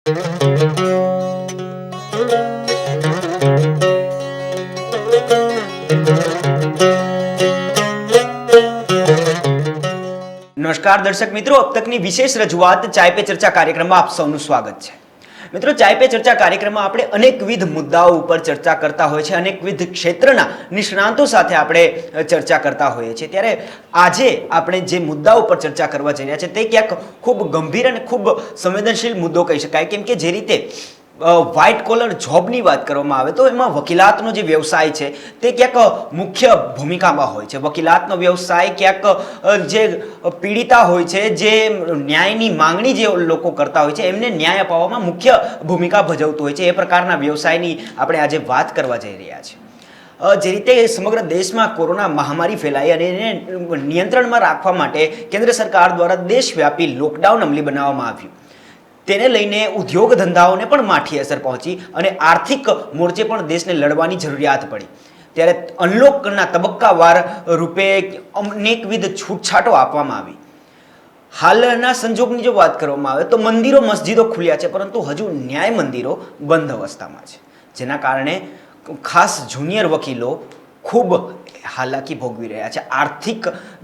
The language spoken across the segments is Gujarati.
नमस्कार दर्शक मित्रों, अब तकनी विशेष रजूआत चाय पे चर्चा कार्यक्रम में आप सौનું સ્વાગત છે। મિત્રો, ચાય પે ચર્ચા કાર્યક્રમમાં આપણે અનેકવિધ મુદ્દાઓ ઉપર ચર્ચા કરતા હોય છે, અનેકવિધ ક્ષેત્રના નિષ્ણાંતો સાથે આપણે ચર્ચા કરતા હોઈએ છીએ। ત્યારે આજે આપણે જે મુદ્દા ઉપર ચર્ચા કરવા જઈ રહ્યા છે તે ક્યાંક ખૂબ ગંભીર અને ખૂબ સંવેદનશીલ મુદ્દો કહી શકાય, કેમ કે જે રીતે વ્હાઇટ કોલર જોબની વાત કરવામાં આવે તો એમાં વકીલાતનો જે વ્યવસાય છે તે ક્યાંક મુખ્ય ભૂમિકામાં હોય છે। વકીલાતનો વ્યવસાય ક્યાંક જે પીડિતા હોય છે, જે ન્યાયની માંગણી જે લોકો કરતા હોય છે એમને ન્યાય અપાવવામાં મુખ્ય ભૂમિકા ભજવતું હોય છે। એ પ્રકારના વ્યવસાયની આપણે આજે વાત કરવા જઈ રહ્યા છીએ। જે રીતે સમગ્ર દેશમાં કોરોના મહામારી ફેલાઈ અને એને નિયંત્રણમાં રાખવા માટે કેન્દ્ર સરકાર દ્વારા દેશવ્યાપી લોકડાઉન અમલી બનાવવામાં આવ્યું, તેને લઈને ઉદ્યોગ ધંધાઓને પણ માઠી અસર પહોંચી અને આર્થિક મોરચે પણ દેશને લડવાની જરૂરિયાત પડી। ત્યારે અનલોકના તબક્કાવાર રૂપે અનેકવિધ છૂટછાટો આપવામાં આવી। હાલના સંજોગની જો વાત કરવામાં આવે તો મંદિરો મસ્જિદો ખુલ્યા છે, પરંતુ હજુ ન્યાય મંદિરો બંધ અવસ્થામાં છે, જેના કારણે ખાસ જુનિયર વકીલો ખૂબ હાલાકી ભોગવી રહ્યા છે। આર્થિક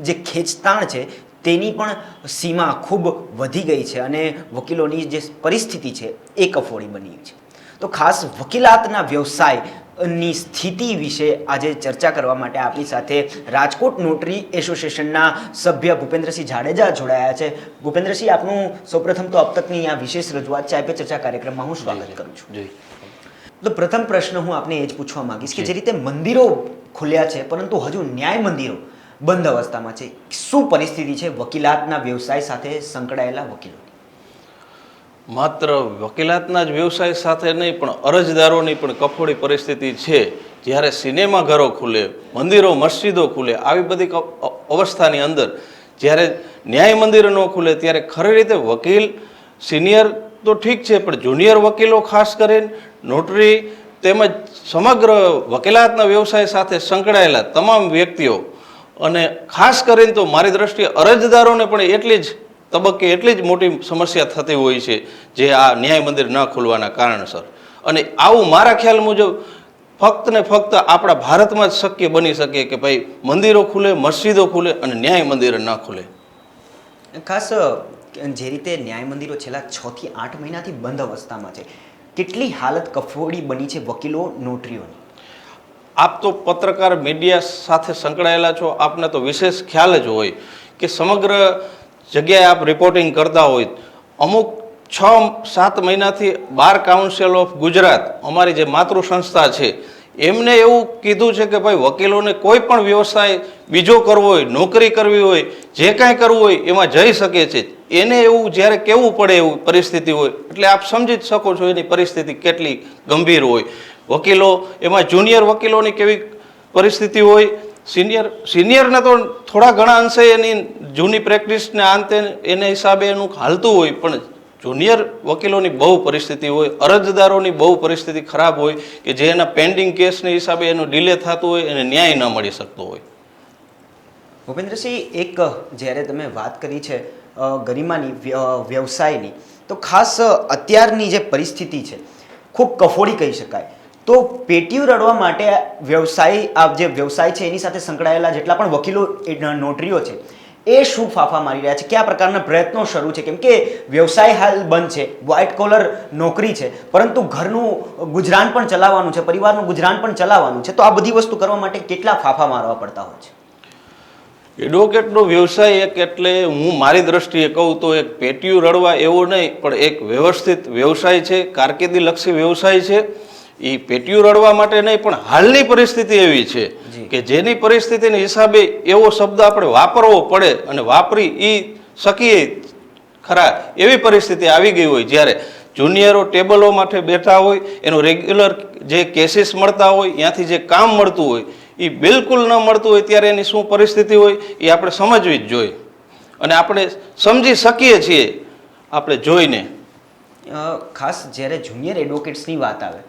જે ખેંચતાણ છે તેની પણ સીમા ખૂબ વધી ગઈ છે અને વકીલોની જે પરિસ્થિતિ છે એ કફોડી બની છે। તો ખાસ વકીલાતના વ્યવસાયની સ્થિતિ વિશે આજે ચર્ચા કરવા માટે આપણી સાથે રાજકોટ નોટરી એસોસિએશનના સભ્ય ભૂપેન્દ્રસિંહ જાડેજા જોડાયા છે। ભૂપેન્દ્રસિંહ, આપનું સૌપ્રથમ તો अब तकની આ વિશેષ રજૂઆત ચાય પે ચર્ચા કાર્યક્રમમાં હું સ્વાગત કરું છું। તો પ્રથમ પ્રશ્ન હું આપને એ જ પૂછવા માંગીશ કે જે રીતે મંદિરો ખુલ્યા છે પરંતુ હજુ ન્યાય મંદિરો બંધ અવસ્થામાં છે, શું પરિસ્થિતિ છે વકીલાતના વ્યવસાય સાથે સંકળાયેલા વકીલોની? માત્ર વકીલાતના જ વ્યવસાય સાથે નહીં પણ અરજદારોની પણ કફોડી પરિસ્થિતિ છે। જ્યારે સિનેમાઘરો ખુલે, મંદિરો મસ્જિદો ખુલે, આવી બધી અવસ્થાની અંદર જ્યારે ન્યાય મંદિર ન ખુલે ત્યારે ખરી રીતે વકીલ સિનિયર તો ઠીક છે, પણ જુનિયર વકીલો ખાસ કરીને નોટરી તેમજ સમગ્ર વકીલાતના વ્યવસાય સાથે સંકળાયેલા તમામ વ્યક્તિઓ અને ખાસ કરીને તો મારી દ્રષ્ટિએ અરજદારોને પણ એટલી જ તબક્કે એટલી જ મોટી સમસ્યા થતી હોય છે જે આ ન્યાય મંદિર ન ખુલવાના કારણસર। અને આવું મારા ખ્યાલ મુજબ ફક્ત ને ફક્ત આપણા ભારતમાં જ શક્ય બની શકે કે ભાઈ મંદિરો ખુલે, મસ્જિદો ખુલે અને ન્યાય મંદિર ન ખુલે। ખાસ જે રીતે ન્યાય મંદિરો છેલ્લા 6 થી 8 મહિનાથી બંધ અવસ્થામાં છે, કેટલી હાલત કફોડી બની છે વકીલો નોટરીઓની? આપ તો પત્રકાર મીડિયા સાથે સંકળાયેલા છો, આપને તો વિશેષ ખ્યાલ જ હોય કે સમગ્ર જગ્યાએ આપ રિપોર્ટિંગ કરતા હોય। અમુક 6-7 મહિનાથી બાર કાઉન્સિલ ઓફ ગુજરાત, અમારી જે માતૃ સંસ્થા છે, એમને એવું કીધું છે કે ભાઈ વકીલોને કોઈ પણ વ્યવસાય બીજો કરવો હોય, નોકરી કરવી હોય, જે કાંઈ કરવું હોય એમાં જઈ શકે છે। એને એવું જ્યારે કહેવું પડે એવું પરિસ્થિતિ હોય એટલે આપ સમજી જ શકો છો એની પરિસ્થિતિ કેટલી ગંભીર હોય। વકીલો એમાં જુનિયર વકીલોની કેવી પરિસ્થિતિ હોય, સિનિયરને તો થોડા ઘણા અંશે એની જૂની પ્રેક્ટિસને અંતે એને હિસાબે એનું હાલતું હોય, પણ જુનિયર વકીલોની બહુ પરિસ્થિતિ હોય, અરજદારોની બહુ પરિસ્થિતિ ખરાબ હોય કે જે એના પેન્ડિંગ કેસને હિસાબે એનું ડિલે થતું હોય, એને ન્યાય ન મળી શકતો હોય। ભૂપેન્દ્રસિંહ, એક જ્યારે તમે વાત કરી છે ગરિમાની વ્યવસાયની, તો ખાસ અત્યારની જે પરિસ્થિતિ છે ખૂબ કફોડી કહી શકાય। તો પેટીયું રડવા માટે જે વ્યવસાય છે એની સાથે સંકળાયેલા જેટલા પણ વકીલો નોટરીઓ છે એ શું ફાફા મારી રહ્યા છે, કયા પ્રકારના પ્રયત્નો શરૂ છે? કેમ કે વ્યવસાય હાલ બંધ છે, વ્હાઇટ કોલર નોકરી છે, પરંતુ ઘરનું ગુજરાન પણ ચલાવવાનું છે, પરિવારનું ગુજરાન પણ ચલાવવાનું છે, તો આ બધી વસ્તુ કરવા માટે કેટલા ફાફા મારવા પડતા હોય છે? એડવોકેટનો વ્યવસાય એક એટલે હું મારી દ્રષ્ટિએ કહું તો એક પેટીયું રડવા એવો નહીં, પણ એક વ્યવસ્થિત વ્યવસાય છે, કારકિર્દીલક્ષી વ્યવસાય છે। એ પેટીયું રડવા માટે નહીં, પણ હાલની પરિસ્થિતિ એવી છે કે જેની પરિસ્થિતિના હિસાબે એવો શબ્દ આપણે વાપરવો પડે અને વાપરી એ શકીએ ખરા એવી પરિસ્થિતિ આવી ગઈ હોય, જ્યારે જુનિયરો ટેબલો માટે બેઠા હોય, એનું રેગ્યુલર જે કેસીસ મળતા હોય, ત્યાંથી જે કામ મળતું હોય એ બિલકુલ ન મળતું હોય, ત્યારે એની શું પરિસ્થિતિ હોય એ આપણે સમજવી જ જોઈએ અને આપણે સમજી શકીએ છીએ આપણે જોઈને। ખાસ જ્યારે જુનિયર એડવોકેટ્સની વાત આવે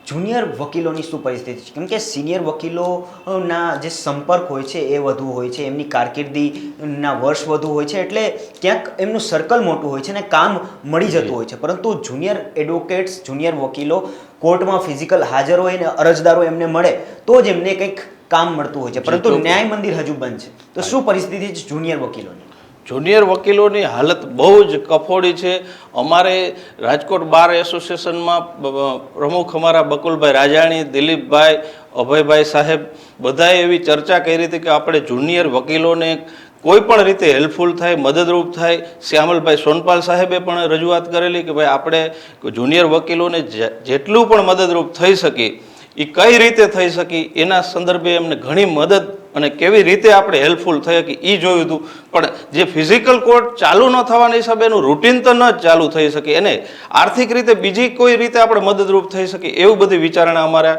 જુનિયર વકીલોની શું પરિસ્થિતિ છે? કેમ કે સિનિયર વકીલોના જે સંપર્ક હોય છે એ વધુ હોય છે, એમની કારકિર્દીના વર્ષ વધુ હોય છે, એટલે ક્યાંક એમનું સર્કલ મોટું હોય છે અને કામ મળી જતું હોય છે. પરંતુ જુનિયર એડવોકેટ્સ, જુનિયર વકીલો કોર્ટમાં ફિઝિકલ હાજર હોય અને અરજદારો એમને મળે તો જ એમને કંઈક કામ મળતું હોય છે, પરંતુ ન્યાય મંદિર હજુ બંધ છે. તો શું પરિસ્થિતિ છે જુનિયર વકીલોની? જુનિયર વકીલોની હાલત બહુ જ કફોડી છે. અમારે રાજકોટ બાર એસોસિએશનમાં પ્રમુખ અમારા બકુલભાઈ રાજાણી, દિલીપભાઈ, અભયભાઈ સાહેબ બધાએ એવી ચર્ચા કરી હતી કે આપણે જુનિયર વકીલોને કોઈ પણ રીતે હેલ્પફુલ થાય, મદદરૂપ થાય. શ્યામલભાઈ સોનપાલ સાહેબે પણ રજૂઆત કરેલી કે ભાઈ આપણે જુનિયર વકીલોને જેટલું પણ મદદરૂપ થઈ શકે એ કઈ રીતે થઈ શકી એના સંદર્ભે એમને ઘણી મદદ અને કેવી રીતે આપણે હેલ્પફુલ થઈ શકી એ જોયું હતું. પણ જે ફિઝિકલ કોર્ટ ચાલુ ન થવાના હિસાબે એનું રૂટીન તો ન જ ચાલુ થઈ શકે, એને આર્થિક રીતે બીજી કોઈ રીતે આપણે મદદરૂપ થઈ શકીએ એવું બધી વિચારણા અમારા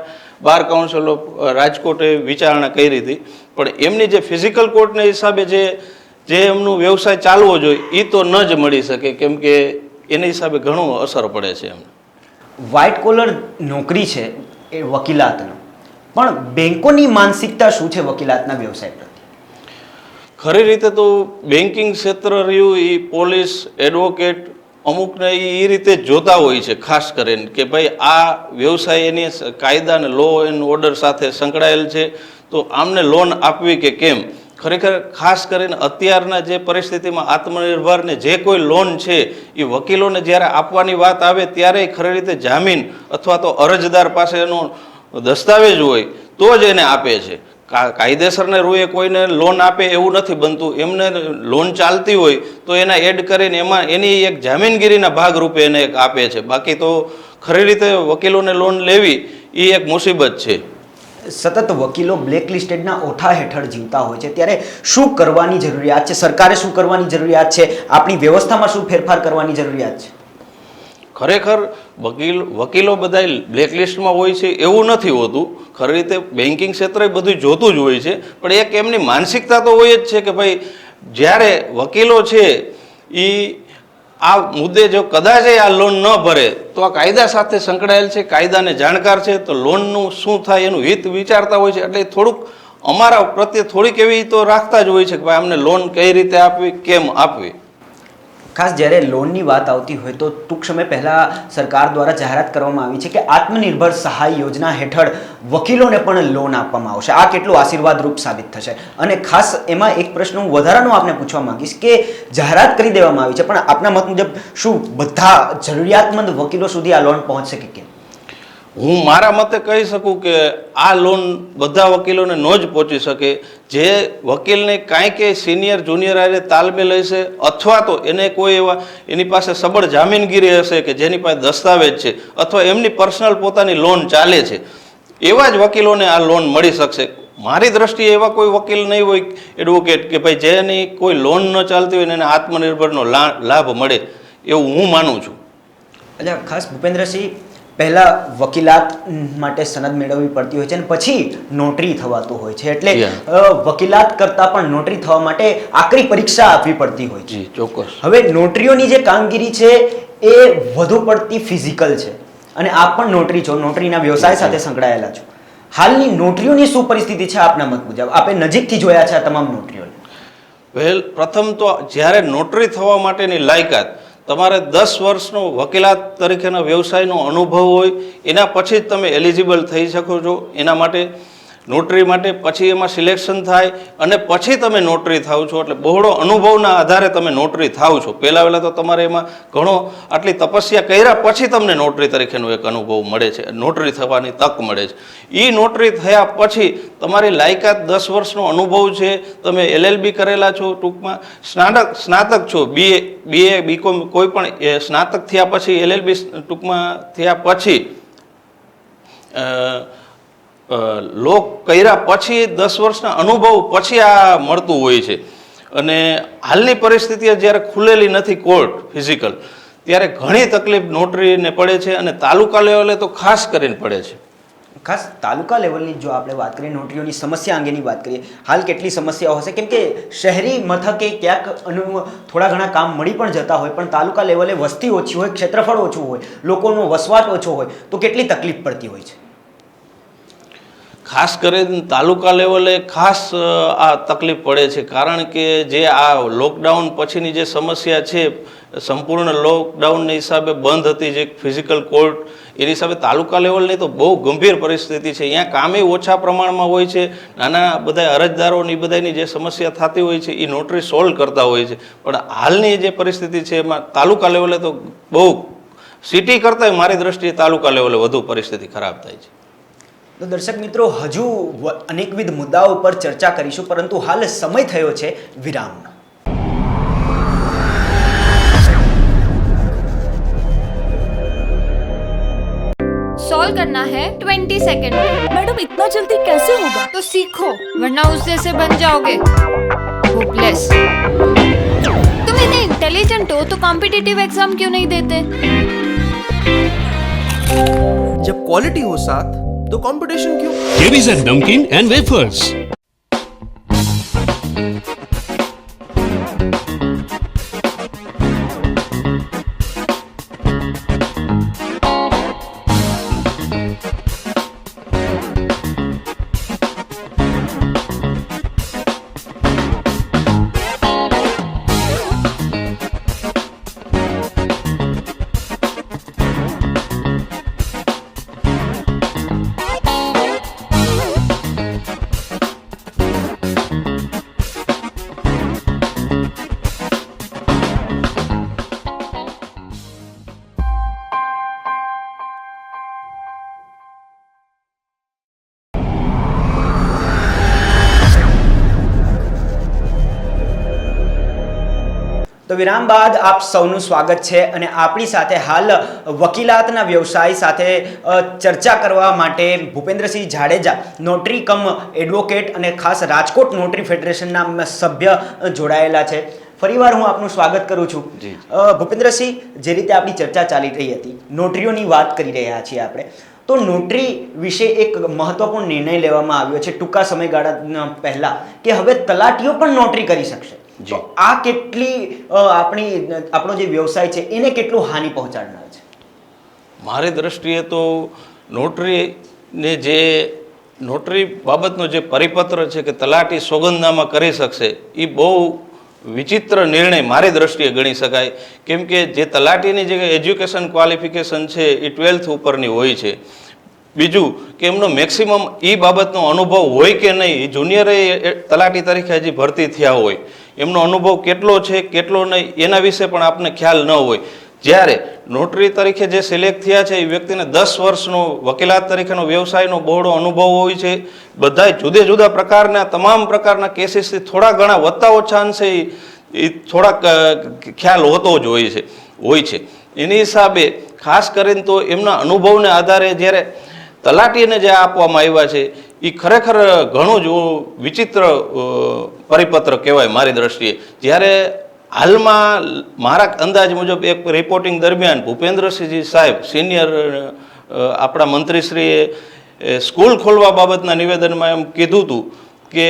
બાર કાઉન્સિલ ઓફ રાજકોટે વિચારણા કરી હતી. પણ એમની જે ફિઝિકલ કોર્ટના હિસાબે જે એમનું વ્યવસાય ચાલવો જોઈએ એ તો ન જ મળી શકે, કેમ કે એના હિસાબે ઘણું અસર પડે છે એમને. વ્હાઇટ કોલર નોકરી છે એ વકીલાતનો, પણ બેંકોની માનસિકતા શું છે વકીલાતના વ્યવસાય પ્રત્યે? ખરી રીતે તો બેન્કિંગ ક્ષેત્ર રહ્યું એ પોલીસ, એડવોકેટ અમુકને એ રીતે જોતા હોય છે, ખાસ કરીને કે ભાઈ આ વ્યવસાય એની કાયદા અને લો એન્ડ ઓર્ડર સાથે સંકળાયેલ છે તો આમને લોન આપવી કે કેમ. ખરેખર ખાસ કરીને અત્યારના જે પરિસ્થિતિમાં આત્મનિર્ભરને જે કોઈ લોન છે એ વકીલોને જ્યારે આપવાની વાત આવે ત્યારે ખરી રીતે જામીન અથવા તો અરજદાર પાસે એનો દસ્તાવેજ હોય તો જ એને આપે છે. કાયદેસરને રૂએ કોઈને લોન આપે એવું નથી બનતું. એમને લોન ચાલતી હોય તો એના એડ કરીને એમાં એની એક જામીનગીરીના ભાગરૂપે એને એક આપે છે. બાકી તો ખરી રીતે વકીલોને લોન લેવી એ એક મુસીબત છે. સતત વકીલો બ્લેકલિસ્ટેડના ઓઠા હેઠળ જીવતા હોય છે, ત્યારે શું કરવાની જરૂરિયાત છે? સરકારે શું કરવાની જરૂરિયાત છે? આપણી વ્યવસ્થામાં શું ફેરફાર કરવાની જરૂરિયાત છે? ખરેખર વકીલો બધા બ્લેકલિસ્ટમાં હોય છે એવું નથી હોતું. ખરી રીતે બેન્કિંગ ક્ષેત્રે બધું જોતું જ હોય છે, પણ એક એમની માનસિકતા તો હોય જ છે કે ભાઈ જ્યારે વકીલો છે એ આ મુદ્દે જો કદાચ આ લોન ન ભરે તો આ કાયદા સાથે સંકળાયેલ છે, કાયદાને જાણકાર છે, તો લોનનું શું થાય એનું હિત વિચારતા હોય છે. એટલે થોડુંક અમારા પ્રત્યે થોડીક એવી તો રાખતા જ હોય છે કે ભાઈ અમને લોન કઈ રીતે આપવી, કેમ આપવી. ખાસ જ્યારે લોનની વાત આવતી હોય તો ટૂંક સમય પહેલાં સરકાર દ્વારા જાહેરાત કરવામાં આવી છે કે આત્મનિર્ભર સહાય યોજના હેઠળ વકીલોને પણ લોન આપવામાં આવશે. આ કેટલું આશીર્વાદરૂપ સાબિત થશે? અને ખાસ એમાં એક પ્રશ્ન હું વધારાનો આપને પૂછવા માંગીશ કે જાહેરાત કરી દેવામાં આવી છે, પણ આપના મત મુજબ શું બધા જરૂરિયાતમંદ વકીલો સુધી આ લોન પહોંચશે કે કેમ? હું મારા મતે કહી શકું કે આ લોન બધા વકીલોને ન જ પહોંચી શકે. જે વકીલને કાંઈ કે સિનિયર જુનિયર આરે તાલમેલ હશે અથવા તો એને કોઈ એવા એની પાસે સબળ જામીનગીરી હશે કે જેની પાસે દસ્તાવેજ છે અથવા એમની પર્સનલ પોતાની લોન ચાલે છે, એવા જ વકીલોને આ લોન મળી શકશે. મારી દ્રષ્ટિએ એવા કોઈ વકીલ નહીં હોય એડવોકેટ કે ભાઈ જેની કોઈ લોન ન ચાલતી હોય ને એને આત્મનિર્ભરનો લાભ મળે એવું હું માનું છું. એટલે ખાસ ભૂપેન્દ્રસિંહ, પહેલા વકીલાત માટે સનદ મેળવવી પડતી હોય છે અને પછી નોટરી થવાતું હોય છે, એટલે વકીલાત કરતાં પણ નોટરી થવા માટે આકરી પરીક્ષા આપવી પડતી હોય છે. ચોક્કસ. હવે નોટરીઓની જે કામગીરી છે એ વધુ પડતી ફિઝિકલ છે અને આપ પણ નોટરી છો, નોટરીના વ્યવસાય સાથે સંકળાયેલા છો. હાલની નોટરીઓની શું પરિસ્થિતિ છે આપના મત મુજબ? આપે નજીકથી જોયા છે આ તમામ નોટરીઓને. વેલ, પ્રથમ તો જ્યારે નોટરી થવા માટેની લાયકાત તમારે 10 વર્ષનો વકીલાત તરીકેના વ્યવસાયનો અનુભવ હોય એના પછી જ તમે એલિજિબલ થઈ શકો છો એના માટે નોટરી માટે. પછી એમાં સિલેક્શન થાય અને પછી તમે નોટરી થાવ છો. એટલે બહોળો અનુભવના આધારે તમે નોટરી થાવ છો. પહેલાં તો તમારે એમાં ઘણો આટલી તપસ્યા કર્યા પછી તમને નોટરી તરીકેનો એક અનુભવ મળે છે, નોટરી થવાની તક મળે છે. એ નોટરી થયા પછી તમારી લાયકાત 10 વર્ષનો અનુભવ છે, તમે LLB કરેલા છો, ટૂંકમાં સ્નાતક છો, BA BCom કોઈ પણ સ્નાતક થયા પછી LLB ટૂંકમાં થયા પછી લો કર્યા પછી 10 વર્ષના અનુભવ પછી આ મળતું હોય છે. અને હાલની પરિસ્થિતિ જ્યારે ખુલેલી નથી કોર્ટ ફિઝિકલ, ત્યારે ઘણી તકલીફ નોટરીને પડે છે અને તાલુકા લેવલે તો ખાસ કરીને પડે છે. ખાસ તાલુકા લેવલની જો આપણે વાત કરીએ, નોટરીઓની સમસ્યા અંગેની વાત કરીએ, હાલ કેટલી સમસ્યાઓ હશે? કેમ કે શહેરી મથકે ક્યાંક થોડા ઘણા કામ મળી પણ જતા હોય, પણ તાલુકા લેવલે વસ્તી ઓછી હોય, ક્ષેત્રફળ ઓછું હોય, લોકોનો વસવાટ ઓછો હોય, તો કેટલી તકલીફ પડતી હોય છે? ખાસ કરીને તાલુકા લેવલે ખાસ આ તકલીફ પડે છે, કારણ કે જે આ લોકડાઉન પછીની જે સમસ્યા છે, સંપૂર્ણ લોકડાઉનના હિસાબે બંધ હતી જે ફિઝિકલ કોર્ટ, એની હિસાબે તાલુકા લેવલની તો બહુ ગંભીર પરિસ્થિતિ છે. અહીંયા કામે ઓછા પ્રમાણમાં હોય છે, નાના બધા અરજદારોની બધાની જે સમસ્યા થતી હોય છે એ નોટરી સોલ્વ કરતા હોય છે, પણ હાલની જે પરિસ્થિતિ છે એમાં તાલુકા લેવલે તો બહુ સિટી કરતાં મારી દ્રષ્ટિએ તાલુકા લેવલે વધુ પરિસ્થિતિ ખરાબ થાય છે. તો દર્શક મિત્રો, હજુ અનેકવિધ મુદ્દાઓ પર ચર્ચા કરીશું, પરંતુ હાલ સમય થયો છે વિરામનો. सॉल्व करना है 20 सेकंड में। मैडम इतना जल्दी कैसे होगा? तो सीखो, वरना उस जैसे बन जाओगे होपलेस। तुम इतने इंटेलिजेंट हो तो कॉम्पिटिटिव एग्जाम क्यों नहीं देते? जब क्वालिटी हो साथ तो कंपटीशन क्यों? केवीज़ नमकीन एंड वेफर्स। તો વિરામ બાદ આપ સૌનું સ્વાગત છે, અને આપણી સાથે હાલ વકીલાતના વ્યવસાય સાથે ચર્ચા કરવા માટે ભૂપેન્દ્રસિંહ જાડેજા, નોટરી કમ એડવોકેટ અને ખાસ રાજકોટ નોટરી ફેડરેશનના સભ્ય જોડાયેલા છે. ફરીવાર હું આપનું સ્વાગત કરું છું. ભૂપેન્દ્રસિંહ, જે રીતે આપણી ચર્ચા ચાલી રહી હતી, નોટરીઓની વાત કરી રહ્યા છીએ આપણે, તો નોટરી વિશે એક મહત્વપૂર્ણ નિર્ણય લેવામાં આવ્યો છે ટૂંકા સમયગાળા પહેલા કે હવે તલાટીઓ પણ નોટરી કરી શકશે. તો આ કેટલી આપણો જે વ્યવસાય છે એને કેટલું હાનિ પહોંચાડનાર છે? મારી દ્રષ્ટિએ તો નોટરી બાબતનો જે પરિપત્ર છે કે તલાટી સોગંદનામા કરી શકશે, એ બહુ વિચિત્ર નિર્ણય મારી દ્રષ્ટિએ ગણી શકાય. કેમ કે જે તલાટીની જે એજ્યુકેશન ક્વોલિફિકેશન છે એ 12th ઉપરની હોય છે. બીજું કે એમનો મેક્સિમમ એ બાબતનો અનુભવ હોય કે નહીં, જુનિયરે તલાટી તરીકે હજી ભરતી થયા હોય, એમનો અનુભવ કેટલો છે કેટલો નહીં એના વિશે પણ આપને ખ્યાલ ન હોય. જ્યારે નોટરી તરીકે જે સિલેક્ટ થયા છે એ વ્યક્તિને 10 વર્ષનો વકીલાત તરીકેનો વ્યવસાયનો બહોળો અનુભવ હોય છે. બધા જુદા જુદા પ્રકારના તમામ પ્રકારના કેસીસથી થોડા ઘણા વધતા ઓછા અંશે એ થોડાક ખ્યાલ હોતો જ હોય છે. એની હિસાબે ખાસ કરીને તો એમના અનુભવને આધારે જ્યારે તલાટીને જે આપવામાં આવ્યા છે એ ખરેખર ઘણું જ વિચિત્ર પરિપત્ર કહેવાય મારી દ્રષ્ટિએ. જ્યારે હાલમાં મારા અંદાજ મુજબ એક રિપોર્ટિંગ દરમિયાન ભૂપેન્દ્રસિંહજી સાહેબ સિનિયર આપણા મંત્રીશ્રીએ સ્કૂલ ખોલવા બાબતના નિવેદનમાં એમ કીધું હતું કે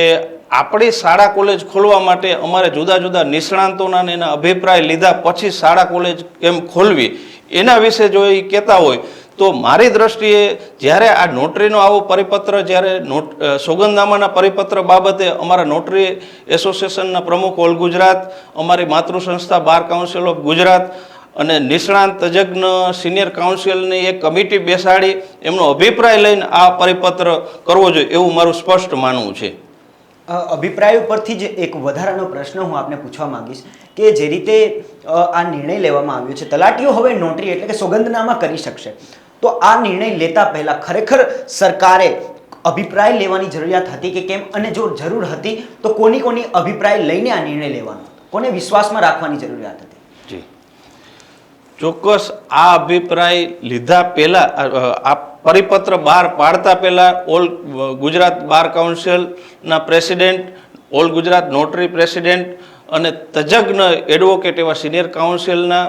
આપણી શાળા કોલેજ ખોલવા માટે અમારે જુદા જુદા નિષ્ણાંતોના એના અભિપ્રાય લીધા પછી શાળા કોલેજ કેમ ખોલવી એના વિશે જો એ કહેતા હોય તો મારી દ્રષ્ટિએ જ્યારે આ નોટરીનો આવો પરિપત્ર, જ્યારે સોગંદનામાના પરિપત્ર બાબતે અમારા નોટરી એસોસિએશનના પ્રમુખ ઓલ ગુજરાત, અમારી માતૃ સંસ્થા બાર કાઉન્સિલ ઓફ ગુજરાત અને નિષ્ણાંત તજજ્ઞ સિનિયર કાઉન્સિલની એક કમિટી બેસાડી એમનો અભિપ્રાય લઈને આ પરિપત્ર કરવો જોઈએ એવું મારું સ્પષ્ટ માનવું છે. અભિપ્રાય ઉપરથી જ એક વધારાનો પ્રશ્ન હું આપને પૂછવા માંગીશ કે જે રીતે આ નિર્ણય લેવામાં આવ્યો છે, તલાટીઓ હવે નોટરી એટલે કે સોગંદનામા કરી શકશે, તો આ નિર્ણય લેતા પહેલા ખરેખર સરકારે અભિપ્રાય લેવાની જરૂરિયાત હતી કે કેમ, અને જો જરૂર હતી તો કોની અભિપ્રાય લઈને આ નિર્ણય લેવાનો, કોને વિશ્વાસમાં રાખવાની જરૂરિયાત હતી? જી ચોક્કસ આ અભિપ્રાય લીધા પહેલા, આ પરિપત્ર બહાર પાડતા પહેલા ઓલ ગુજરાત બાર કાઉન્સિલના president, all Gujarat notary president અને તજજ્ઞ એડવોકેટ એવા સિનિયર કાઉન્સિલના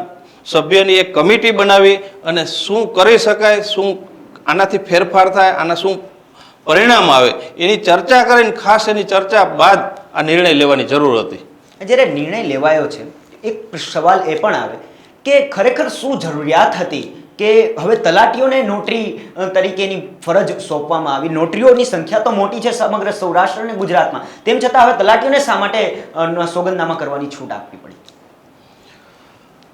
સભ્યની એક કમિટી બનાવી અને શું કરી શકાય, શું આનાથી ફેરફાર થાય, આના શું પરિણામ આવે એની ચર્ચા કરીને ખાસ એની ચર્ચા બાદ આ નિર્ણય લેવાની જરૂર હતી. જ્યારે નિર્ણય લેવાયો છે, એક સવાલ એ પણ આવે કે ખરેખર શું જરૂરિયાત હતી કે હવે તલાટીઓને નોટરી તરીકેની ફરજ સોંપવામાં આવી. નોટરીઓની સંખ્યા તો મોટી છે સમગ્ર સૌરાષ્ટ્ર અને ગુજરાતમાં, તેમ છતાં હવે તલાટીઓને શા માટે સોગંદનામા કરવાની છૂટ આપવી પડી?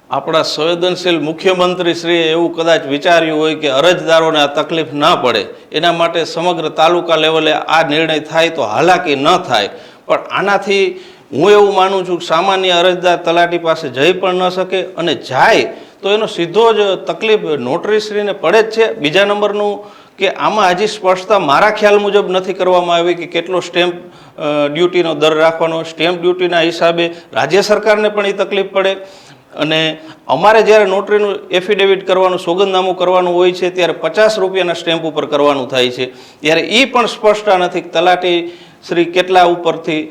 આપણા સંવેદનશીલ મુખ્યમંત્રી શ્રીએ એવું કદાચ વિચાર્યું હોય કે અરજદારોને આ તકલીફ ના પડે એના માટે સમગ્ર તાલુકા લેવલે આ નિર્ણય થાય તો હાલાકી ન થાય. પણ આનાથી હું એવું માનું છું કે સામાન્ય અરજદાર તલાટી પાસે જઈ પણ ન શકે, અને જાય તો એનો સીધો જ તકલીફ નોટરીશ્રીને પડે જ છે. બીજા નંબરનું કે આમાં હજી સ્પષ્ટતા મારા ખ્યાલ મુજબ નથી કરવામાં આવી કે કેટલો સ્ટેમ્પ ડ્યુટીનો દર રાખવાનો. સ્ટેમ્પ ડ્યુટીના હિસાબે રાજ્ય સરકારને પણ એ તકલીફ પડે, અને અમારે જ્યારે નોટરીનું એફિડેવિટ કરવાનું, સોગંદનામું કરવાનું હોય છે ત્યારે 50 રૂપિયાના સ્ટેમ્પ ઉપર કરવાનું થાય છે. ત્યારે એ પણ સ્પષ્ટતા નથી કે તલાટી શ્રી કેટલા ઉપરથી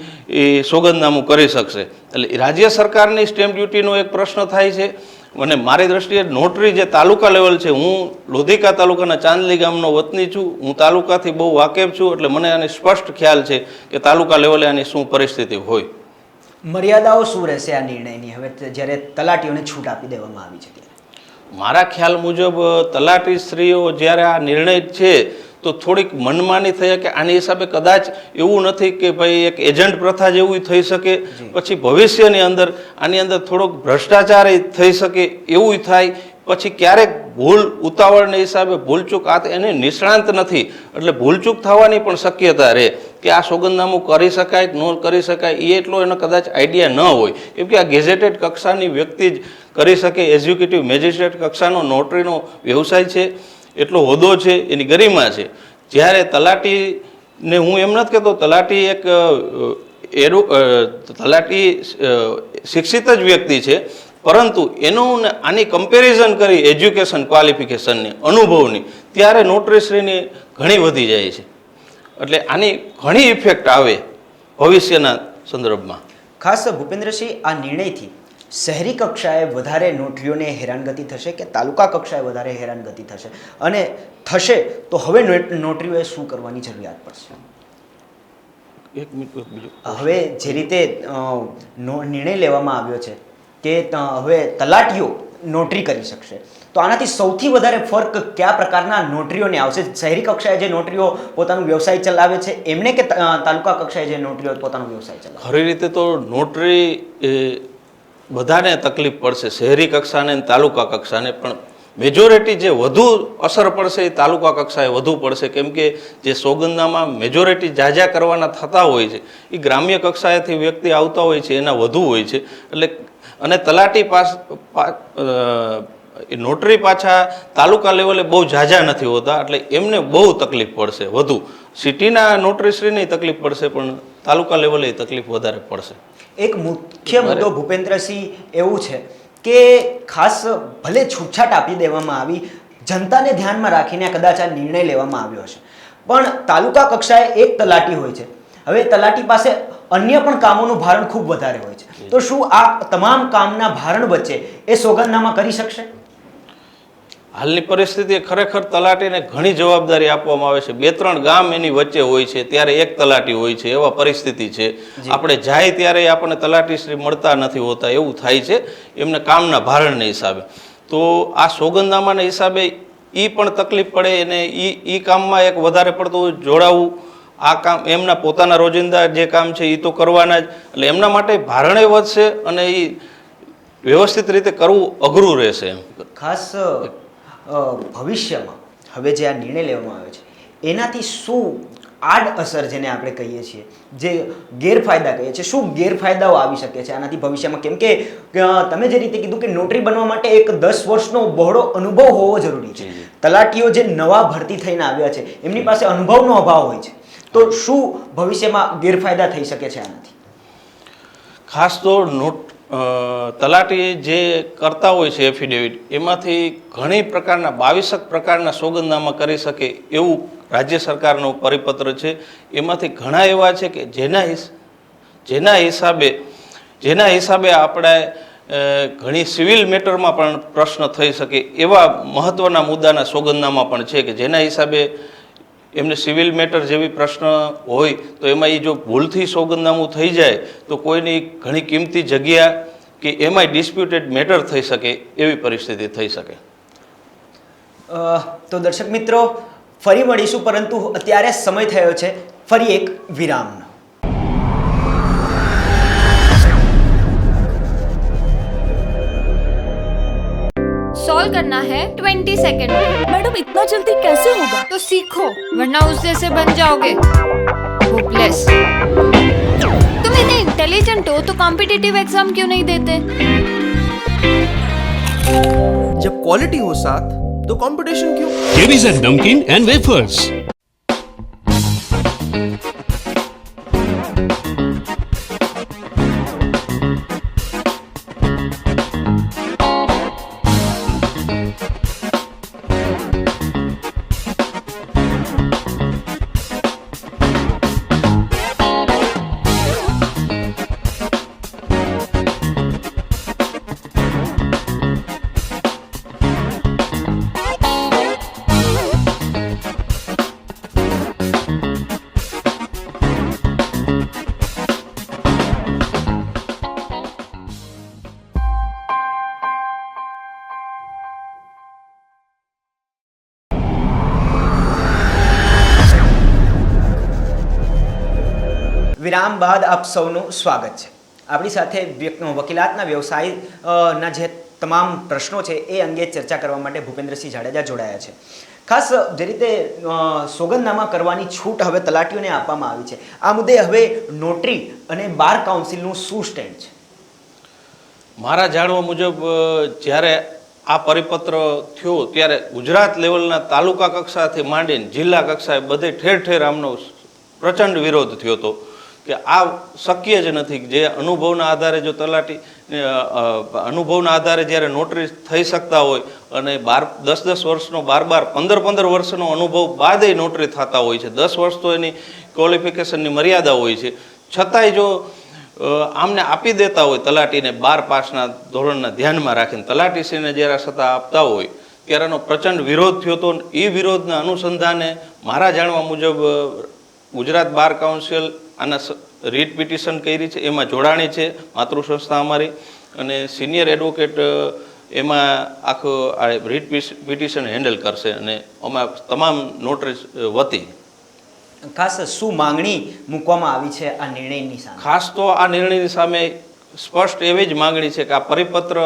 એ સોગંદનામું કરી શકશે. એટલે રાજ્ય સરકારની સ્ટેમ્પ ડ્યુટીનો એક પ્રશ્ન થાય છે. અને મારી દ્રષ્ટિએ નોટરી જે તાલુકા લેવલ છે, હું લોધિકા તાલુકાના ચાંદલી ગામનો વતની છું, હું તાલુકાથી બહુ વાકેફ છું, એટલે મને આની સ્પષ્ટ ખ્યાલ છે કે તાલુકા લેવલે આની શું પરિસ્થિતિ હોય. મર્યાદાઓ શું રહેશે આ નિર્ણયની હવે જ્યારે તલાટીઓને છૂટ આપી દેવામાં આવી છે ત્યારે? મારા ખ્યાલ મુજબ તલાટી શ્રીઓ જ્યારે આ નિર્ણય છે તો થોડીક મનમાની થઈ કે આની હિસાબે કદાચ એવું નથી કે ભાઈ એક એજન્ટ પ્રથા જેવું થઈ શકે, પછી ભવિષ્યની અંદર આની અંદર થોડોક ભ્રષ્ટાચાર થઈ શકે એવું થાય, પછી ક્યારેક ભૂલ ઉતાવળના હિસાબે ભૂલચૂક આ એને નિષ્ણાંત નથી એટલે ભૂલચૂક થવાની પણ શક્યતા રહે કે આ સોગંદનામું કરી શકાય કે ન કરી શકાય એ એટલો એનો કદાચ આઈડિયા ન હોય. કેમ કે આ ગેઝેટેડ કક્ષાની વ્યક્તિ જ કરી શકે. એક્ઝિક્યુટિવ મેજિસ્ટ્રેટ કક્ષાનો નોટરીનો વ્યવસાય છે, એટલો હોદ્દો છે, એની ગરિમા છે. જ્યારે તલાટીને હું એમ નથી કહેતો તલાટી એક તલાટી શિક્ષિત જ વ્યક્તિ છે, પરંતુ એનું આની કમ્પેરિઝન કરી એજ્યુકેશન ક્વોલિફિકેશનની, અનુભવની, ત્યારે નોટરીશ્રીની ઘણી વધી જાય છે. એટલે આની ઘણી ઇફેક્ટ આવે ભવિષ્યના સંદર્ભમાં. ખાસ ભૂપેન્દ્રસિંહ, આ નિર્ણયથી શહેરી કક્ષાએ વધારે નોટરીઓને હેરાનગતિ થશે કે તાલુકા કક્ષાએ વધારે હેરાનગતિ થશે? અને થશે તો હવે નોટરીઓએ શું કરવાની જરૂરિયાત પડશે? એક મિનિટ. હવે જે રીતે નિર્ણય લેવામાં આવ્યો છે કે હવે તલાટીઓ નોટરી કરી શકશે, તો આનાથી સૌથી વધારે ફર્ક કયા પ્રકારના નોટરીઓને આવશે? શહેરી કક્ષાએ જે નોટરીઓ પોતાનો વ્યવસાય ચલાવે છે એમને કે તાલુકા કક્ષાએ જે નોટરીઓ પોતાનો વ્યવસાય ચલાવે? ખરી રીતે તો નોટરી બધાને તકલીફ પડશે, શહેરી કક્ષાને અને તાલુકા કક્ષાને, પણ મેજોરિટી જે વધુ અસર પડશે એ તાલુકા કક્ષાએ વધુ પડશે. કેમ કે જે સોગંદનામા મેજોરિટી જાજા કરવાના થતા હોય છે એ ગ્રામ્ય કક્ષાએથી વ્યક્તિ આવતા હોય છે એના વધુ હોય છે. એટલે અને તલાટી નોટરી પાછા તાલુકા લેવલે બહુ ઝાઝા નથી હોતા, એટલે એમને બહુ તકલીફ પડશે વધુ. સિટીના નોટરીશ્રીની તકલીફ પડશે પણ તાલુકા લેવલે તકલીફ વધારે પડશે. એક મુખ્ય મુદ્દો ભૂપેન્દ્રસિંહ એવું છે કે ખાસ ભલે છૂટછાટ આપી દેવામાં આવી, જનતાને ધ્યાનમાં રાખીને કદાચ આ નિર્ણય લેવામાં આવ્યો હશે, પણ તાલુકા કક્ષાએ એક તલાટી હોય છે. હવે તલાટી પાસે અન્ય પણ કામોનું ભારણ ખૂબ વધારે હોય છે, તો શું આ તમામ કામના ભારણ વચ્ચે એ સોગંદનામા કરી શકશે? હાલની પરિસ્થિતિ ખરેખર તલાટીને ઘણી જવાબદારી આપવામાં આવે છે. 2-3 ગામ એની વચ્ચે હોય છે ત્યારે એક તલાટી હોય છે, એવા પરિસ્થિતિ છે. આપણે જાય ત્યારે આપણને તલાટીશ્રી મળતા નથી હોતા એવું થાય છે એમને કામના ભારણના હિસાબે. તો આ સોગંદનામાના હિસાબે એ પણ તકલીફ પડે અને એ કામમાં એક વધારે પડતું જોડાવું. આ કામ એમના પોતાના રોજિંદા જે કામ છે એ તો કરવાના જ, એટલે એમના માટે ભારણે વધશે અને એ વ્યવસ્થિત રીતે કરવું અઘરું રહેશે. એમ ખાસ ભવિષ્યમાં હવે જે આ નિર્ણય લેવામાં આવ્યો છે એનાથી શું આડઅસર, જેને આપણે કહીએ છીએ, જે ગેરફાયદા કહીએ છીએ, શું ગેરફાયદાઓ આવી શકે છે આનાથી ભવિષ્યમાં? કેમ કે તમે જે રીતે કીધું કે નોટરી બનવા માટે એક 10 વર્ષનો બહોળો અનુભવ હોવો જરૂરી છે. તલાટીઓ જે નવા ભરતી થઈને આવ્યા છે એમની પાસે અનુભવનો અભાવ હોય છે, તો શું ભવિષ્યમાં ગેરફાયદા થઈ શકે છે આનાથી? ખાસ તો તલાટી જે કરતા હોય છે એફિડેવિટ, એમાંથી ઘણી પ્રકારના 22 પ્રકારના સોગંદનામા કરી શકે એવું રાજ્ય સરકારનો પરિપત્ર છે. એમાંથી ઘણા એવા છે કે જેના હિસાબે આપણે ઘણી સિવિલ મેટરમાં પણ પ્રશ્ન થઈ શકે એવા મહત્ત્વના મુદ્દાના સોગંદનામા પણ છે કે જેના હિસાબે એમને સિવિલ મેટર જેવી પ્રશ્ન હોય તો એમાં એ જો ભૂલથી સોગંદનામું થઈ જાય તો કોઈની ઘણી કિંમતી જગ્યા કે એમાંય ડિસ્પ્યુટેડ મેટર થઈ શકે એવી પરિસ્થિતિ થઈ શકે. તો દર્શક મિત્રો, ફરી મળીશું, પરંતુ અત્યારે સમય થયો છે ફરી એક વિરામનો. सॉल्व करना है 20 सेकंड में। मैडम इतना जल्दी कैसे होगा? तो सीखो, वरना उस जैसे बन जाओगे होपलेस। तुम इतने इंटेलिजेंट हो तो कॉम्पिटिटिव एग्जाम क्यों नहीं देते? जब क्वालिटी हो साथ तो कंपटीशन क्यों? KBZ Namkeen and Wafers. વિરામ બાદ આપ સૌનું સ્વાગત છે. આપણી સાથે વકીલાતના વ્યવસાયના જે તમામ પ્રશ્નો છે એ અંગે ચર્ચા કરવા માટે ભૂપેન્દ્રસિંહ જાડેજા જોડાયા છે. ખાસ જે રીતે સોગંદનામા કરવાની છૂટ હવે તલાટીઓને આપવામાં આવી છે, આ મુદ્દે હવે નોટરી અને બાર કાઉન્સિલનું શું સ્ટેન્ડ છે? મારા જાણવા મુજબ જ્યારે આ પરિપત્ર થયો ત્યારે ગુજરાત લેવલના તાલુકા કક્ષાથી માંડીને જિલ્લા કક્ષાએ બધે ઠેર ઠેર આમનો પ્રચંડ વિરોધ થયો હતો કે આ શક્ય જ નથી. જે અનુભવના આધારે જો તલાટી અનુભવના આધારે જ્યારે નોટરી થઈ શકતા હોય અને 10 વર્ષનો 15 વર્ષનો અનુભવ બાદ નોટરી થતા હોય છે, 10 વર્ષ તો એની ક્વોલિફિકેશનની મર્યાદા હોય છે, છતાંય જો આમને આપી દેતા હોય તલાટીને 12 પાસના ધોરણના ધ્યાનમાં રાખીને તલાટીશ્રીને જ્યારે સત્તા આપતા હોય ત્યારે એનો પ્રચંડ વિરોધ થયો હતો. એ વિરોધના અનુસંધાને મારા જાણવા મુજબ ગુજરાત બાર કાઉન્સિલ આના રીટ પિટિશન કરી છે, એમાં જોડાણી છે માતૃ સંસ્થા અમારી, અને સિનિયર એડવોકેટ એમાં આખું આ રીટ પિટિશન હેન્ડલ કરશે અને અમારા તમામ નોટરી વતી. ખાસ શું માંગણી મૂકવામાં આવી છે આ નિર્ણયની સામે? ખાસ તો આ નિર્ણયની સામે સ્પષ્ટ એવી જ માંગણી છે કે આ પરિપત્ર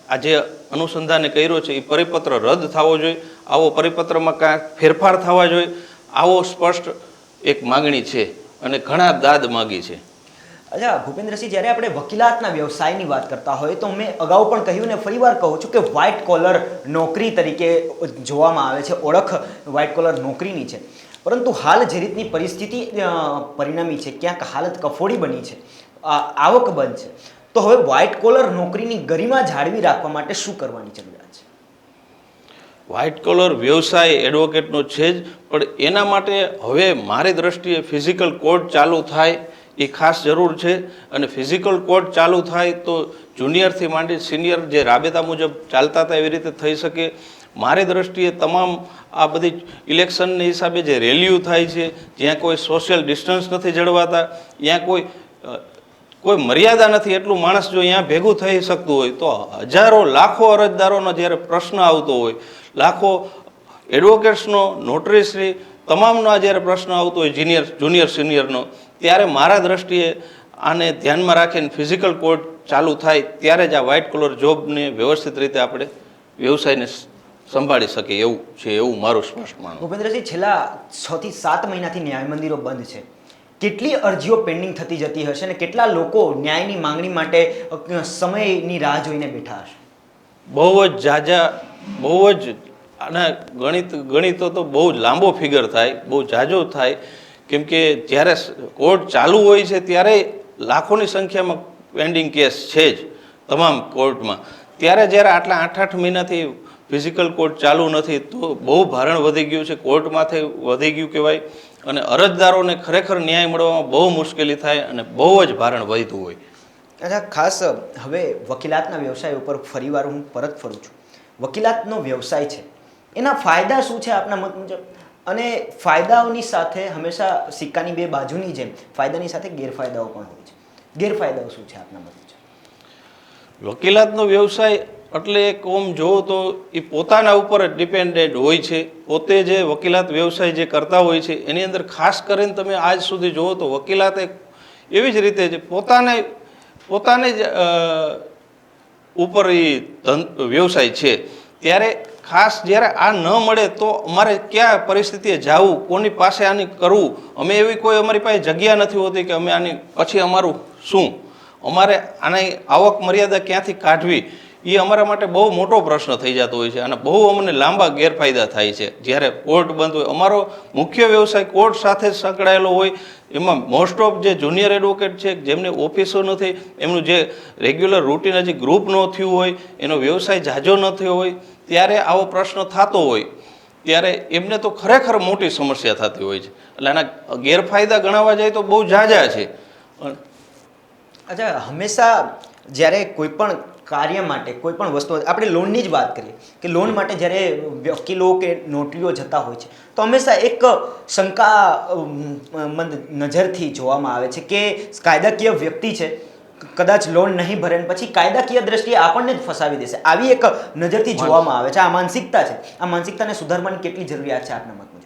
આ જે અનુસંધાને કર્યો છે એ પરિપત્ર રદ થવો જોઈએ, આવો પરિપત્રમાં કાંઈક ફેરફાર થવા જોઈએ, આવો સ્પષ્ટ એક માંગણી છે અને ઘણા દાદ માગી છે. અચ્છા ભૂપેન્દ્રસિંહ, જ્યારે આપણે વકીલાતના વ્યવસાયની વાત કરતા હોય તો મેં અગાઉ પણ કહ્યું ને ફરીવાર કહું છું કે વ્હાઇટ કોલર નોકરી તરીકે જોવામાં આવે છે, ઓળખ વ્હાઇટ કોલર નોકરીની છે. પરંતુ હાલ જે રીતની પરિસ્થિતિ પરિણમી છે, ક્યાંક હાલત કફોડી બની છે, આવક બંધ છે, તો હવે વ્હાઇટ કોલર નોકરીની ગરિમા જાળવી રાખવા માટે શું કરવાની જરૂરિયાત છે? વ્હાઇટ કોલર વ્યવસાય એડવોકેટનો છે જ, પણ એના માટે હવે મારી દ્રષ્ટિએ ફિઝિકલ કોર્ટ ચાલુ થાય એ ખાસ જરૂર છે. અને ફિઝિકલ કોર્ટ ચાલુ થાય તો જુનિયરથી માંડી સિનિયર જે રાબેતા મુજબ ચાલતા હતા એવી રીતે થઈ શકે. મારી દ્રષ્ટિએ તમામ આ બધી ઇલેક્શનની હિસાબે જે રેલીઓ થાય છે, જ્યાં કોઈ સોશિયલ ડિસ્ટન્સ નથી જળવાતા, ત્યાં કોઈ મર્યાદા નથી, એટલું માણસ જો અહીંયા ભેગું થઈ શકતું હોય તો હજારો લાખો અરજદારોનો જ્યારે પ્રશ્ન આવતો હોય, લાખો એડવોકેટ્સનો, નોટરીશ્રી તમામનો આ જ્યારે પ્રશ્ન આવતો હોય જુનિયર સિનિયરનો, ત્યારે મારા દ્રષ્ટિએ આને ધ્યાનમાં રાખીને ફિઝિકલ કોર્ટ ચાલુ થાય ત્યારે જ આ વ્હાઇટ કોલર જોબને વ્યવસ્થિત રીતે આપણે વ્યવસાયને સંભાળી શકીએ એવું છે, એવું મારું સ્પષ્ટ માનવું. ભૂપેન્દ્રસિંહ, છેલ્લા 6 થી 7 મહિનાથી ન્યાય મંદિરો બંધ છે. કેટલી અરજીઓ પેન્ડિંગ થતી જતી હશે અને કેટલા લોકો ન્યાયની માંગણી માટે સમયની રાહ જોઈને બેઠા હશે? બહુ જ જાજા, બહુ જ આના ગણિતો તો બહુ જ લાંબો ફિગર થાય, બહુ જાજો થાય. કેમ કે જ્યારે કોર્ટ ચાલુ હોય છે ત્યારે લાખોની સંખ્યામાં પેન્ડિંગ કેસ છે જ તમામ કોર્ટમાં, ત્યારે જ્યારે આટલા 8 મહિનાથી ફિઝિકલ કોર્ટ ચાલુ નથી તો બહુ ભારણ વધી ગયું છે, કોર્ટમાંથી વધી ગયું કહેવાય, અને અરજદારોને ખરેખર ન્યાય મળવામાં બહુ મુશ્કેલી થાય અને બહુ જ ભારણ વધતું હોય. અચ્છા, ખાસ હવે વકીલાતના વ્યવસાય ઉપર ફરીવાર હું પરત ફરું છું. વકીલાતનો વ્યવસાય છે, એના ફાયદા શું છે આપના મત મુજબ? અને ફાયદાઓની સાથે હંમેશા સિક્કાની બે બાજુની જેમ ફાયદાની સાથે ગેરફાયદાઓ પણ હોય છે. ગેરફાયદાઓ શું છે આપના મત મુજબ? વકીલાતનો વ્યવસાય એટલે કોમ જોવો તો એ પોતાના ઉપર જ ડિપેન્ડેન્ટ હોય છે. પોતે જે વકીલાત વ્યવસાય જે કરતા હોય છે એની અંદર ખાસ કરીને તમે આજ સુધી જોવો તો વકીલાત એક એવી જ રીતે છે પોતાને જ ઉપર એ વ્યવસાય છે. ત્યારે ખાસ જ્યારે આ ન મળે તો અમારે ક્યાં પરિસ્થિતિએ જવું, કોની પાસે આની કરવું? અમે એવી કોઈ અમારી પાસે જગ્યા નથી હોતી કે અમે આની પછી અમારું શું, અમારે આની આવક મર્યાદા ક્યાંથી કાઢવી, એ અમારા માટે બહુ મોટો પ્રશ્ન થઈ જતો હોય છે અને બહુ અમને લાંબા ગેરફાયદા થાય છે જ્યારે કોર્ટ બંધ હોય. અમારો મુખ્ય વ્યવસાય કોર્ટ સાથે સંકળાયેલો હોય. એમાં મોસ્ટ ઓફ જે જુનિયર એડવોકેટ છે, જેમને ઓફિસો નથી, એમનું જે રેગ્યુલર રૂટીન હજી ગ્રુપ ન થયું હોય, એનો વ્યવસાય ઝાઝો ન થયો હોય, ત્યારે આવો પ્રશ્ન થતો હોય ત્યારે એમને તો ખરેખર મોટી સમસ્યા થતી હોય છે. એટલે આના ગેરફાયદા ગણાવવા જાય તો બહુ ઝાઝા છે. અચ્છા, હંમેશા જ્યારે કોઈ પણ કાર્ય માટે કોઈ પણ વસ્તુ, આપણે લોનની જ વાત કરીએ કે લોન માટે જ્યારે વકીલો કે નોટરીઓ જતા હોય છે તો હંમેશા એક શંકામંદ નજરથી જોવામાં આવે છે કે કાયદાકીય વ્યક્તિ છે, કદાચ લોન નહીં ભરે ને પછી કાયદાકીય દ્રષ્ટિએ આપણને જ ફસાવી દેશે, આવી એક નજરથી જોવામાં આવે છે. આ માનસિકતા છે, આ માનસિકતાને સુધારવાની કેટલી જરૂરિયાત છે આપના મત મુજબ?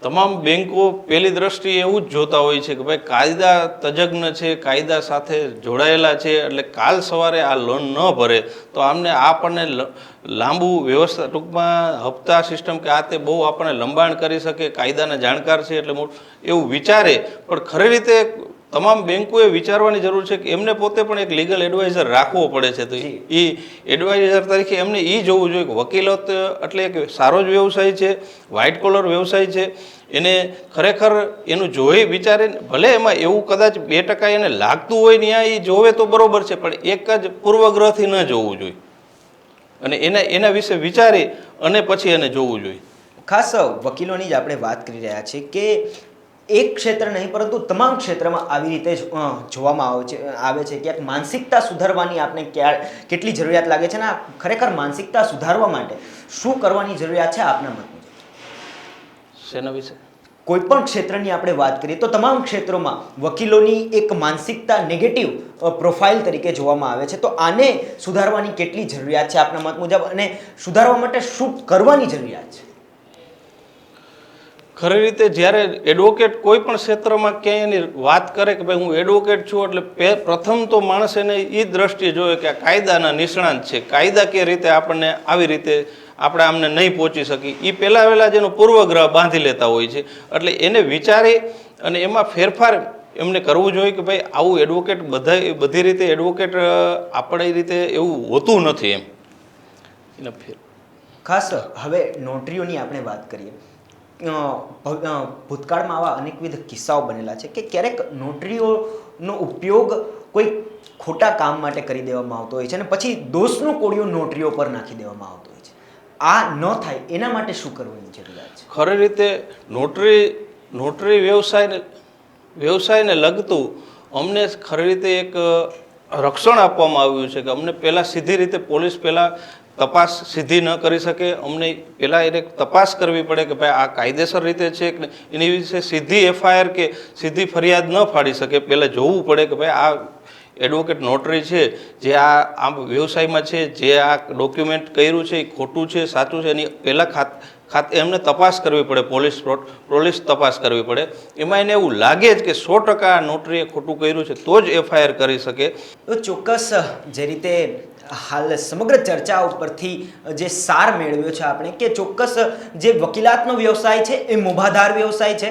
તમામ બેન્કો પહેલી દ્રષ્ટિએ એવું જ જોતા હોય છે કે ભાઈ કાયદા તજજ્ઞ છે, કાયદા સાથે જોડાયેલા છે, એટલે કાલ સવારે આ લોન ન ભરે તો આમને આપણને લાંબુ વ્યવસ્થા, ટૂંકમાં હપ્તા સિસ્ટમ કે આ તે બહુ આપણને લંબાણ કરી શકે, કાયદાના જાણકાર છે એટલે એવું વિચારે. પણ ખરી રીતે તમામ બેન્કોએ વિચારવાની જરૂર છે કે એમને પોતે પણ એક લીગલ એડવાઇઝર રાખવો પડે છે. તો એ એડવાઇઝર તરીકે એમને એ જોવું જોઈએ કે વકીલાત એટલે એક સારો જ વ્યવસાય છે, વ્હાઇટ કોલર વ્યવસાય છે. એને ખરેખર એનું જોઈ વિચારીને, ભલે એમાં એવું કદાચ 2% એને લાગતું હોય ને ત્યાં એ જોવે તો બરાબર છે, પણ એક જ પૂર્વગ્રહથી ન જોવું જોઈએ અને એના વિશે વિચારી અને પછી એને જોવું જોઈએ. ખાસ વકીલોની જ આપણે વાત કરી રહ્યા છીએ કે એક ક્ષેત્ર નહીં પરંતુ તમામ ક્ષેત્રમાં આવી રીતે જોવામાં આવે છે. ક્યાંક માનસિકતા સુધારવાની આપણે કેટલી જરૂરિયાત લાગે છે ને આ ખરેખર માનસિકતા સુધારવા માટે શું કરવાની જરૂરિયાત છે આપના મત મુજબ? શેના વિશે? કોઈ પણ ક્ષેત્રની આપણે વાત કરીએ તો તમામ ક્ષેત્રોમાં વકીલોની એક માનસિકતા નેગેટિવ પ્રોફાઇલ તરીકે જોવામાં આવે છે. તો આને સુધારવાની કેટલી જરૂરિયાત છે આપના મત મુજબ અને સુધારવા માટે શું કરવાની જરૂરિયાત છે? ખરી રીતે જ્યારે એડવોકેટ કોઈ પણ ક્ષેત્રમાં ક્યાંય એની વાત કરે કે ભાઈ હું એડવોકેટ છું, એટલે પ્રથમ તો માણસ એને એ દ્રષ્ટિએ જોવે કે આ કાયદાના નિષ્ણાંત છે, કાયદાકીય રીતે આપણને આવી રીતે આપણે આમને નહીં પહોંચી શકી, એ પહેલાં વહેલા જેનો પૂર્વગ્રહ બાંધી લેતા હોય છે. એટલે એને વિચારી અને એમાં ફેરફાર એમને કરવું જોઈએ કે ભાઈ આવું એડવોકેટ બધી રીતે એડવોકેટ આપણી રીતે એવું હોતું નથી એમ. એના ખાસ હવે નોટરીઓની આપણે વાત કરીએ. ભૂતકાળમાં આવા અનેકવિધ કિસ્સાઓ બનેલા છે કે ક્યારેક નોટરીઓનો ઉપયોગ કોઈ ખોટા કામ માટે કરી દેવામાં આવતો હોય છે અને પછી દોષનો કોળિયો નોટરીઓ પર નાખી દેવામાં આવતો હોય છે. આ ન થાય એના માટે શું કરવાની જરૂરિયાત છે? ખરી રીતે નોટરી વ્યવસાયને લગતું અમને ખરી રીતે એક રક્ષણ આપવામાં આવ્યું છે કે અમને પહેલાં સીધી રીતે પોલીસ પહેલાં તપાસ સીધી ન કરી શકે. અમને પહેલાં એને તપાસ કરવી પડે કે ભાઈ આ કાયદેસર રીતે છે કે એની વિશે સીધી FIR કે સીધી ફરિયાદ ન ફાડી શકે. પહેલાં જોવું પડે કે ભાઈ આ એડવોકેટ નોટરી છે જે આ વ્યવસાયમાં છે, જે આ ડોક્યુમેન્ટ કર્યું છે એ ખોટું છે સાચું છે, એની પહેલાં એમને તપાસ કરવી પડે, પોલીસ તપાસ કરવી પડે. એમાં એને એવું લાગે જ કે 100% નોટરીએ ખોટું કર્યું છે તો જ FIR કરી શકે. તો ચોક્કસ જે રીતે હાલ સમગ્ર ચર્ચા ઉપરથી જે સાર મેળવ્યો છે આપણે કે ચોક્કસ જે વકીલાતનો વ્યવસાય છે એ મોભાદાર વ્યવસાય છે,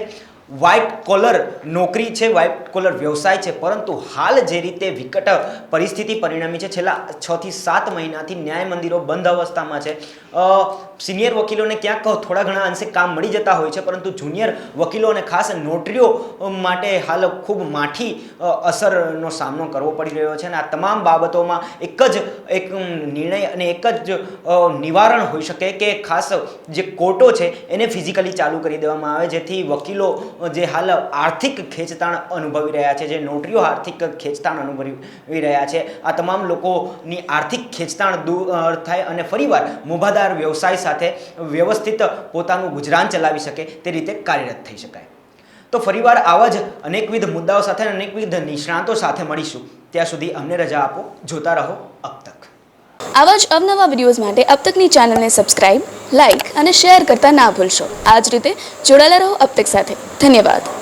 વ્હાઇટ કોલર નોકરી છે, વ્હાઇટ કોલર વ્યવસાય છે. પરંતુ હાલ જે રીતે વિકટ પરિસ્થિતિ પરિણમી છે, છેલ્લા 6 થી 7 મહિનાથી ન્યાય મંદિરો બંધ અવસ્થામાં છે. સિનિયર વકીલોને ક્યાંક થોડા ઘણા અંશે કામ મળી જતા હોય છે, પરંતુ જુનિયર વકીલો અને ખાસ નોટરીઓ માટે હાલ ખૂબ માઠી અસરનો સામનો કરવો પડી રહ્યો છે. અને આ તમામ બાબતોમાં એક નિર્ણય અને એક જ નિવારણ હોઈ શકે કે ખાસ જે કોર્ટો છે એને ફિઝિકલી ચાલુ કરી દેવામાં આવે જેથી વકીલો જે હાલ આર્થિક ખેંચતાણ અનુભવી રહ્યા છે, જે નોટરીઓ આર્થિક ખેંચતાણ અનુભવી રહ્યા છે, આ તમામ લોકોની આર્થિક ખેંચતાણ દૂર થાય અને ફરીવાર મોભાદાર વ્યવસાય સાથે વ્યવસ્થિત પોતાનું ગુજરાન ચલાવી શકે તે રીતે કાર્યરત થઈ શકાય. તો ફરીવાર આવા જ અનેકવિધ મુદ્દાઓ સાથે અને અનેકવિધ નિષ્ણાતો સાથે મળીશું. ત્યાં સુધી અમને રજા આપો. જોતા રહો અબ તક. આવા જ અવનવા વિડીયોઝ માટે અબ તકની ચેનલને સબસ્ક્રાઇબ, લાઇક અને શેર કરતા ના ભૂલશો. આ જ રીતે જોડાયેલા રહો અબ તક સાથે. ધન્યવાદ.